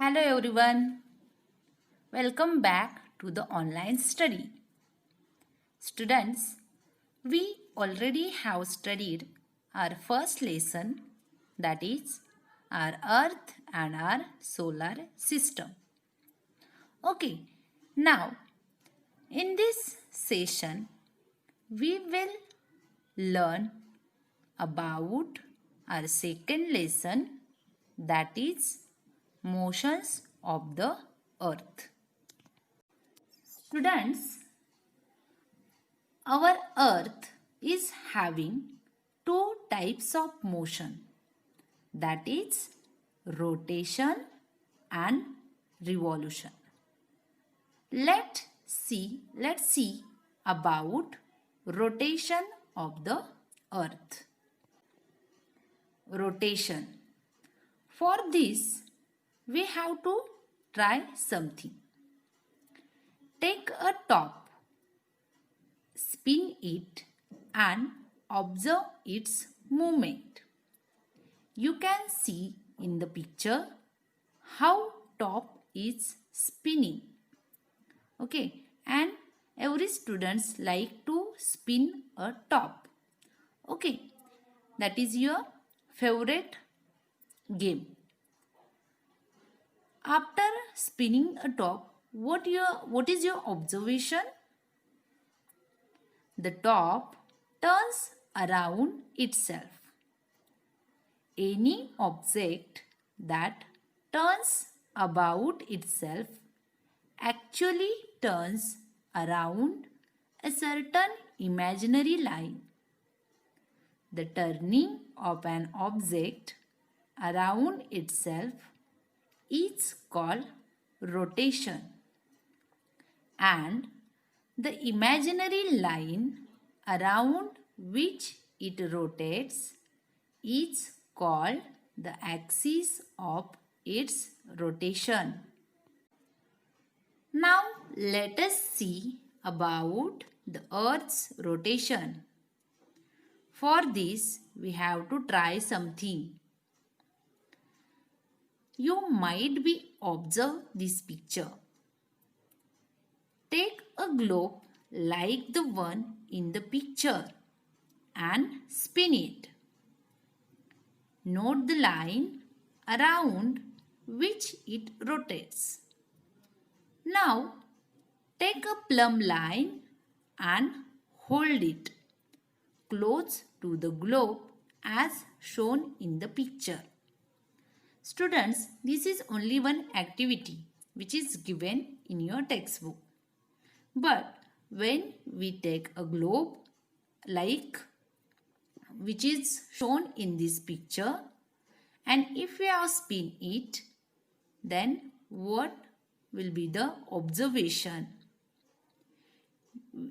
Hello everyone. Welcome back to the online study. Students, we already have studied our first lesson, that is our earth and our solar system. Okay, now in this session we will learn about our second lesson, that is motions of the earth. Students, our earth is having two types of motion, that is rotation and revolution. Let's see about rotation of the earth. Rotation. For this we have to try something. Take a top, spin it and observe its movement. You can see in the picture how top is spinning. Okay, and every students like to spin a top. Okay, that is your favorite game. After spinning a top, what is your observation? The top turns around itself. Any object that turns about itself actually turns around a certain imaginary line. The turning of an object around itself is called rotation, and the imaginary line around which it rotates is called the axis of its rotation. Now let us see about the Earth's rotation. For this we have to try something. You might be observe this picture. Take a globe like the one in the picture and spin it. Note the line around which it rotates. Now take a plumb line and hold it close to the globe as shown in the picture. Students, this is only one activity which is given in your textbook. But when we take a globe like which is shown in this picture, and if we have spin it, then what will be the observation?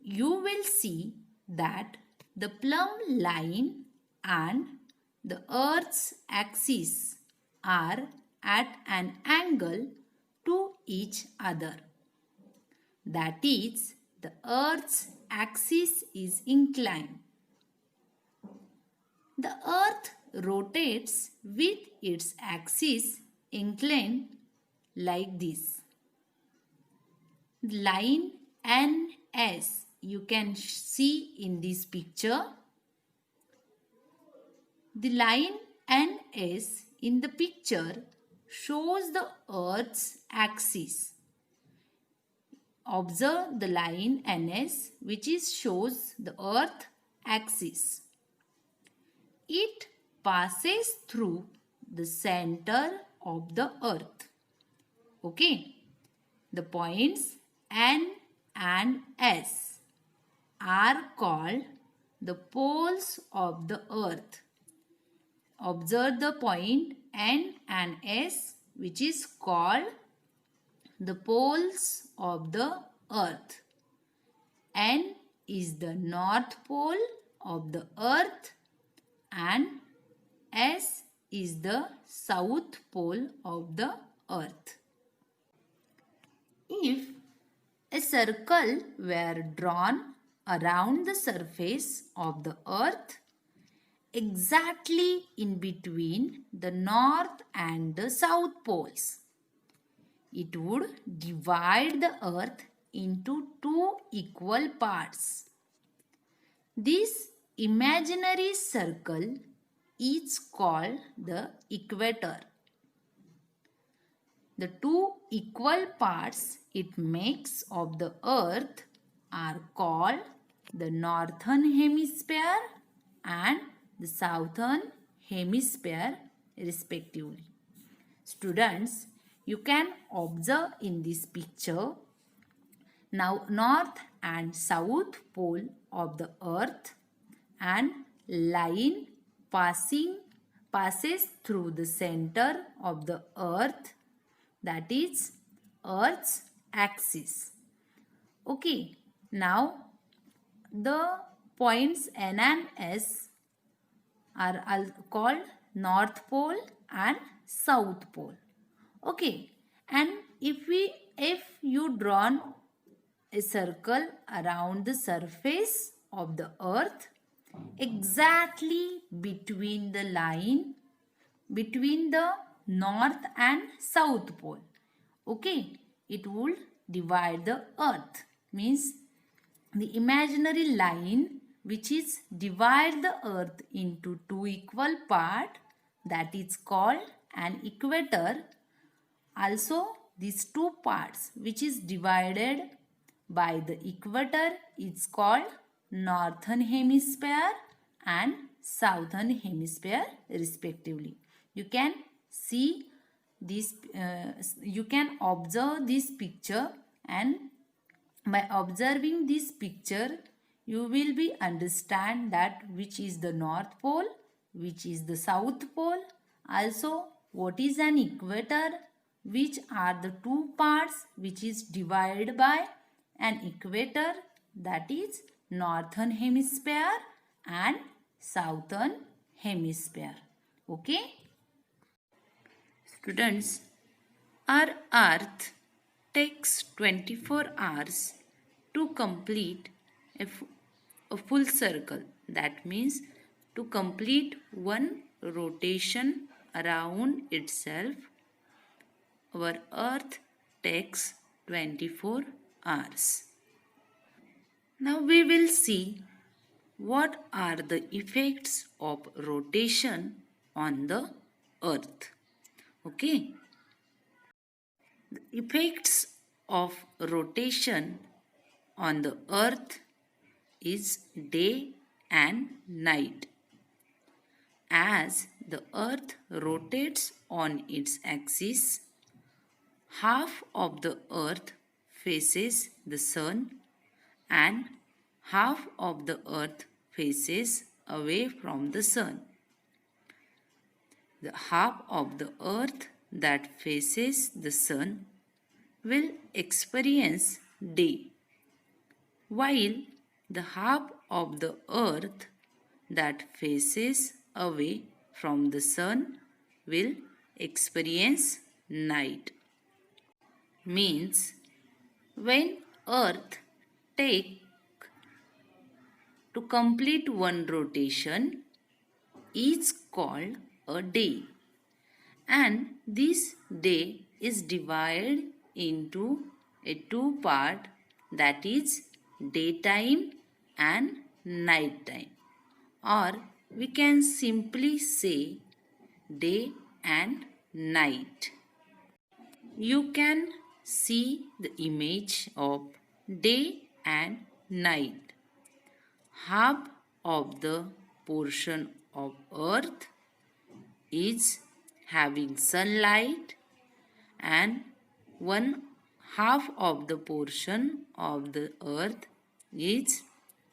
You will see that the plumb line and the Earth's axis are at an angle to each other. That is, the Earth's axis is inclined. The Earth rotates with its axis inclined like this. The line NS you can see in this picture. The line NS in the picture shows the Earth's axis. Observe the line NS which shows the Earth axis. It passes through the center of the Earth. Okay. The points N and S are called the poles of the Earth. Observe the point N and S which is called the poles of the Earth. N is the north pole of the Earth and S is the south pole of the Earth. If a circle were drawn around the surface of the Earth, exactly in between the north and the south poles, it would divide the earth into two equal parts. This imaginary circle is called the equator. The two equal parts it makes of the earth are called the northern hemisphere and the southern hemisphere respectively. Students, you can observe in this picture now north and south pole of the earth and line passes through the center of the earth, that is earth's axis. Okay, now the points N and S are called north pole and south pole. Okay, and if you drawn a circle around the surface of the earth exactly between the line between the north and south pole, okay, it will divide the earth, means the imaginary line which is divide the earth into two equal part, that is called an equator. Also these two parts which is divided by the equator is called northern hemisphere and southern hemisphere respectively. You can see this, you can observe this picture, and by observing this picture you will be understand that which is the north pole, which is the south pole, also what is an equator, which are the two parts which is divided by an equator, that is northern hemisphere and southern hemisphere. Okay, students, our earth takes 24 hours to complete a full circle. That means to complete one rotation around itself, our earth takes 24 hours. Now we will see what are the effects of rotation on the earth. Okay. The effects of rotation on the earth is day and night. As the earth rotates on its axis, half of the earth faces the sun and half of the earth faces away from the sun. The half of the earth that faces the sun will experience day, while the half of the earth that faces away from the sun will experience night. Means when earth take to complete one rotation is called a day, and this day is divided into a two part, that is daytime and night time, or we can simply say day and night. You can see the image of day and night. Half of the portion of earth is having sunlight and one half of the portion of the earth is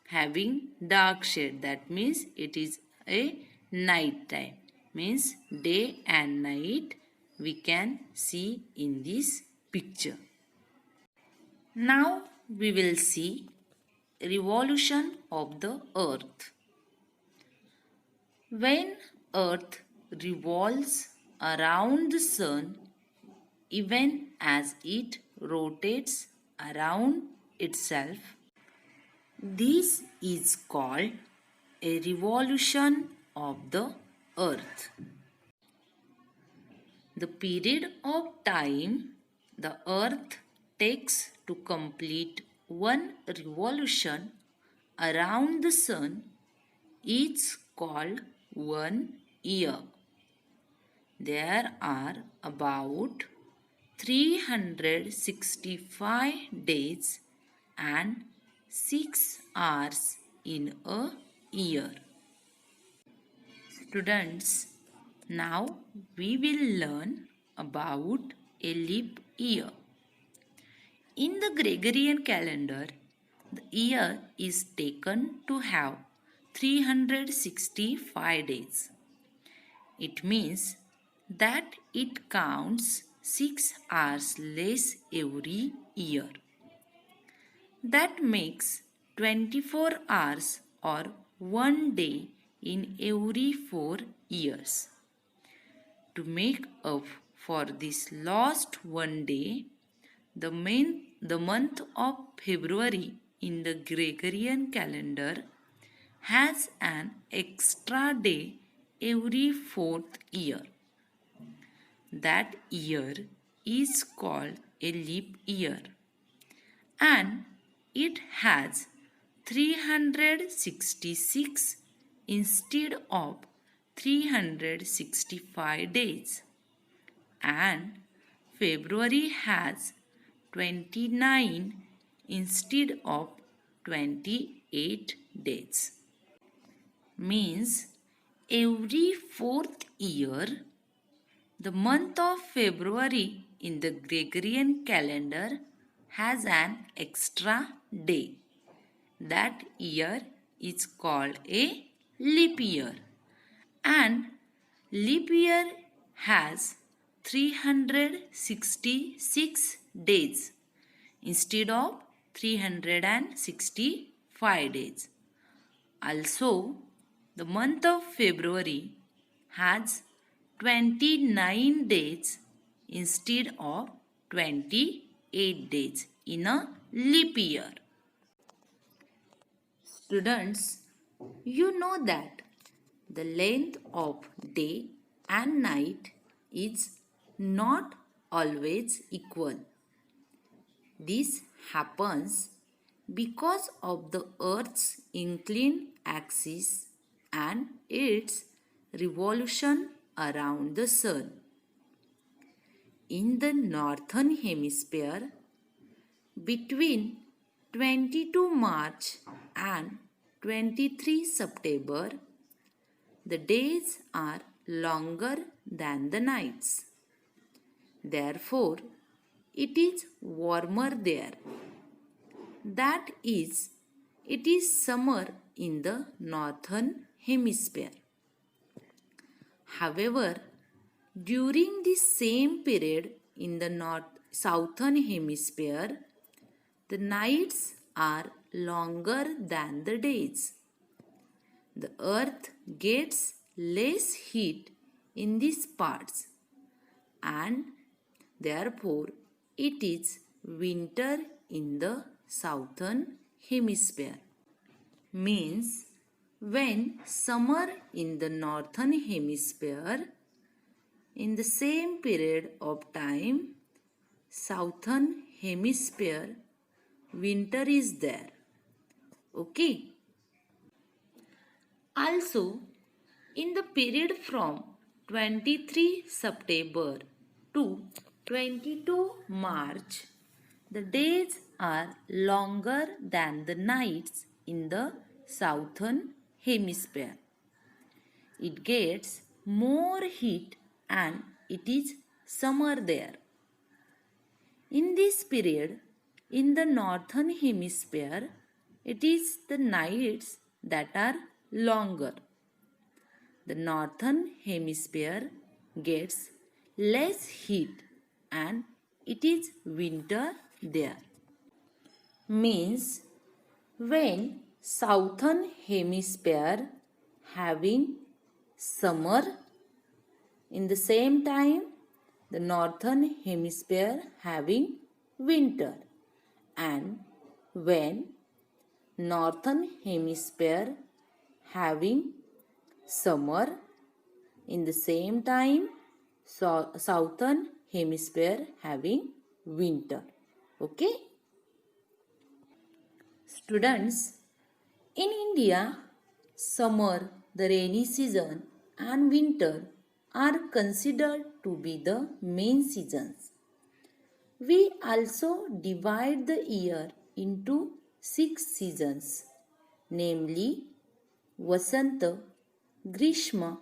having dark shade. That means it is a night time. Means day and night we can see in this picture. Now we will see revolution of the earth. When earth revolves around the sun, even as it rotates around itself, this is called a revolution of the earth. The period of time the earth takes to complete one revolution around the sun is called 1 year. There are about 365 days and 6 hours in a year. Students, now we will learn about a leap year. In the Gregorian calendar, the year is taken to have 365 days. It means that it counts 6 hours less every year. That makes 24 hours or 1 day in every 4 years. To make up for this lost 1 day, the month of February in the Gregorian calendar has an extra day every 4th year. That year is called a leap year, and it has 366 instead of 365 days, and February has 29 instead of 28 days. Means every 4th year, the month of February in the Gregorian calendar has an extra day. That year is called a leap year, and leap year has 366 days instead of 365 days. Also, the month of February has 29 days instead of 28 days in a leap year. Students, you know that the length of day and night is not always equal. This happens because of the Earth's inclined axis and its revolution around the Sun. In the northern hemisphere, between 22 March and 23 September, the days are longer than the nights. Therefore, it is warmer there. That is, it is summer in the northern hemisphere. However, during the same period in the southern hemisphere, the nights are longer than the days. The earth gets less heat in these parts, and therefore it is winter in the southern hemisphere. Means when summer in the northern hemisphere, in the same period of time, southern hemisphere, winter is there. Okay. Also, in the period from 23 September to 22 March, the days are longer than the nights in the southern hemisphere. It gets more heat and it is summer there. In this period, in the northern hemisphere, it is the nights that are longer. The northern hemisphere gets less heat and it is winter there. Means when southern hemisphere having summer, in the same time the northern hemisphere having winter, and when northern hemisphere having summer, in the same time southern hemisphere having winter. Okay? Students, in India, summer, the rainy season, and winter are considered to be the main seasons. We also divide the year into 6 seasons, namely Vasanta, Grishma,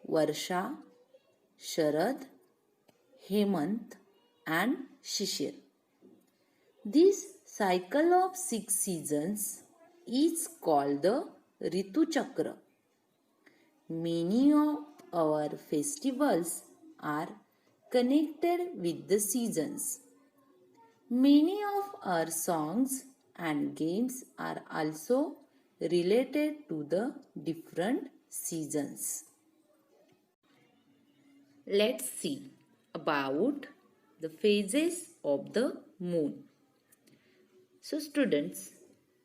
Varsha, Sharad, Hemant, and Shishir. This cycle of 6 seasons is called the Ritu Chakra. Many of our festivals are connected with the seasons. Many of our songs and games are also related to the different seasons. Let's see about the phases of the moon. So students,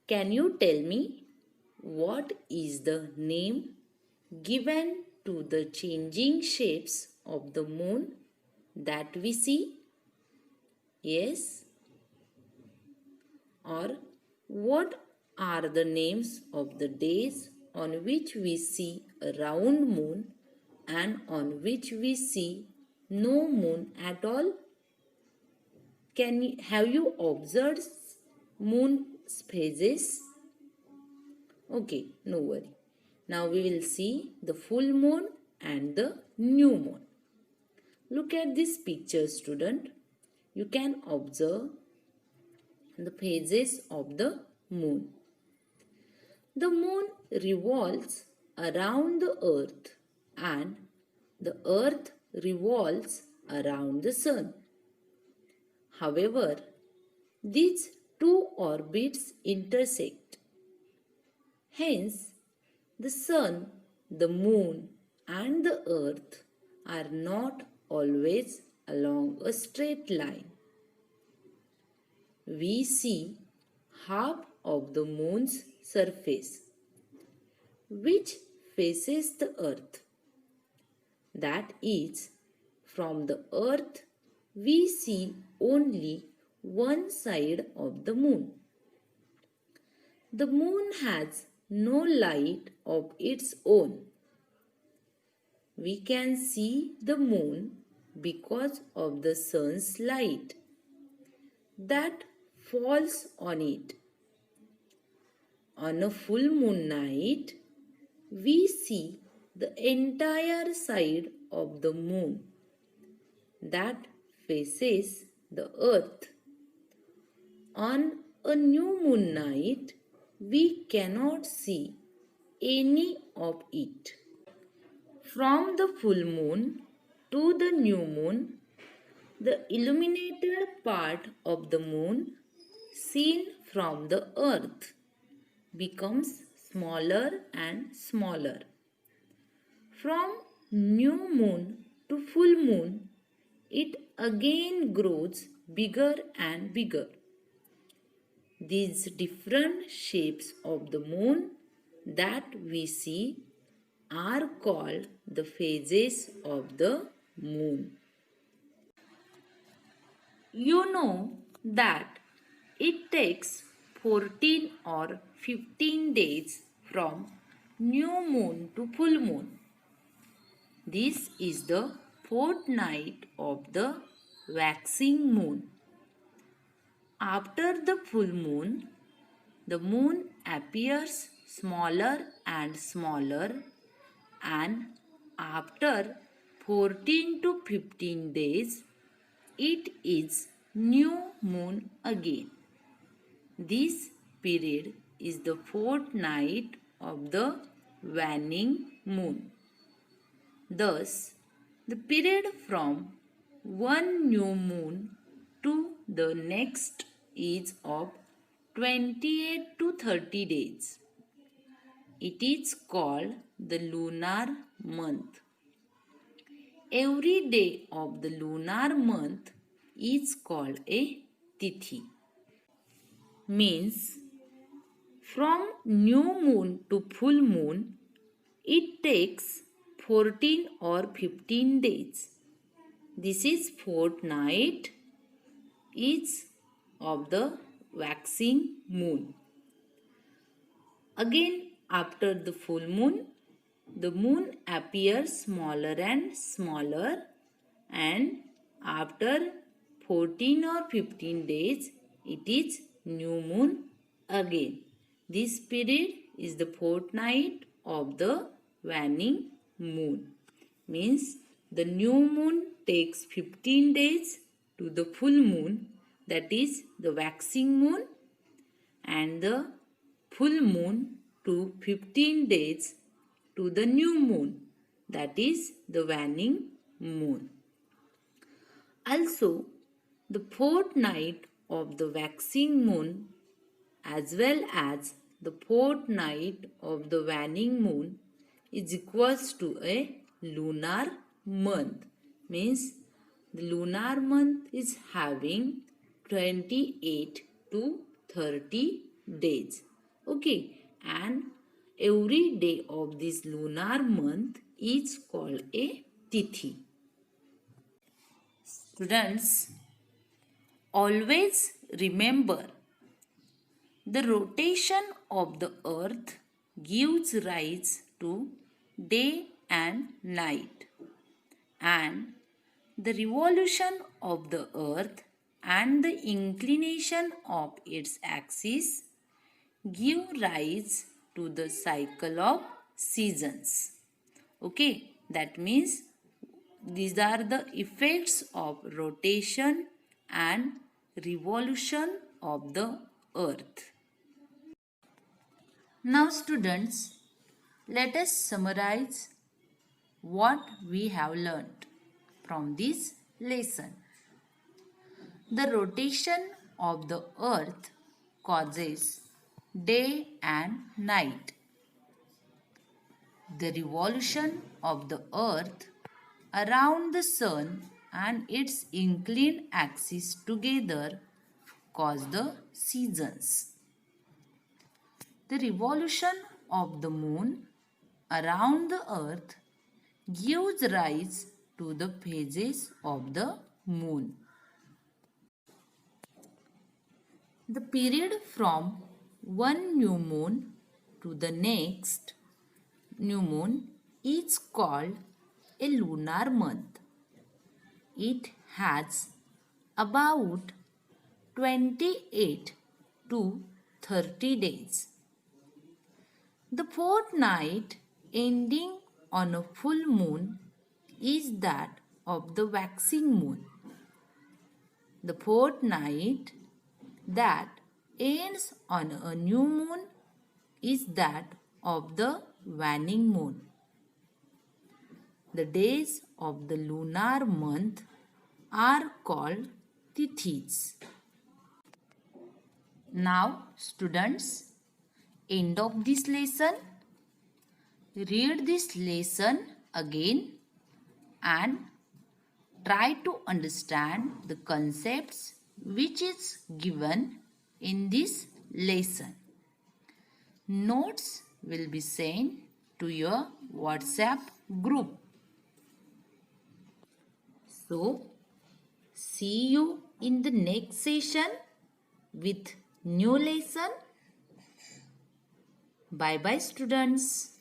can you tell me what is the name given to the changing shapes of the moon that we see? Yes? Or what are the names of the days on which we see a round moon and on which we see no moon at all? Have you observed moon phases? Okay, no worry. Now we will see the full moon and the new moon. Look at this picture, student. You can observe the phases of the moon. The moon revolves around the earth and the earth revolves around the sun. However, these two orbits intersect. Hence, the sun, the moon, and the earth are not always along a straight line. We see half of the moon's surface, which faces the earth. That is, from the earth, we see only one side of the moon. The moon has no light of its own. We can see the moon because of the sun's light that falls on it. On a full moon night, we see the entire side of the moon that faces the earth. On a new moon night, we cannot see any of it. From the full moon to the new moon, the illuminated part of the moon seen from the earth becomes smaller and smaller. From new moon to full moon, it again grows bigger and bigger. These different shapes of the moon that we see are called the phases of the moon. You know that it takes 14 or 15 days from new moon to full moon. This is the fortnight of the waxing moon. After the full moon, the moon appears smaller and smaller, and after 14 to 15 days, it is new moon again. This period is the fortnight of the waning moon. Thus, the period from one new moon to the next is of 28 to 30 days. It is called the lunar month. Every day of the lunar month is called a tithi. Means from new moon to full moon, it takes 14 or 15 days. This is fortnight. is of the waxing moon. Again, after the full moon, the moon appears smaller and smaller, and after 14 or 15 days, it is new moon again. This period is the fortnight of the waning moon. Means the new moon takes 15 days to the full moon, that is the waxing moon, and the full moon to 15 days to the new moon, that is the waning moon. Also, the fortnight of the waxing moon as well as the fortnight of the waning moon is equals to a lunar month. Means the lunar month is having 28 to 30 days. Okay, and every day of this lunar month is called a tithi. Students, always remember the rotation of the earth gives rise to day and night, and the revolution of the earth and the inclination of its axis give rise to the cycle of seasons. Okay, that means these are the effects of rotation and revolution of the earth. Now students, let us summarize what we have learnt from this lesson. The rotation of the earth causes day and night. The revolution of the earth around the sun and its inclined axis together cause the seasons. The revolution of the moon around the earth gives rise to the phases of the moon. The period from one new moon to the next new moon is called a lunar month. It has about 28 to 30 days. The fortnight ending on a full moon is that of the waxing moon. The fortnight that ends on a new moon is that of the waning moon. The days of the lunar month are called tithis. Now students, end of this lesson. Read this lesson again and try to understand the concepts which is given in this lesson. Notes will be sent to your WhatsApp group. So, see you in the next session with new lesson. Bye bye students.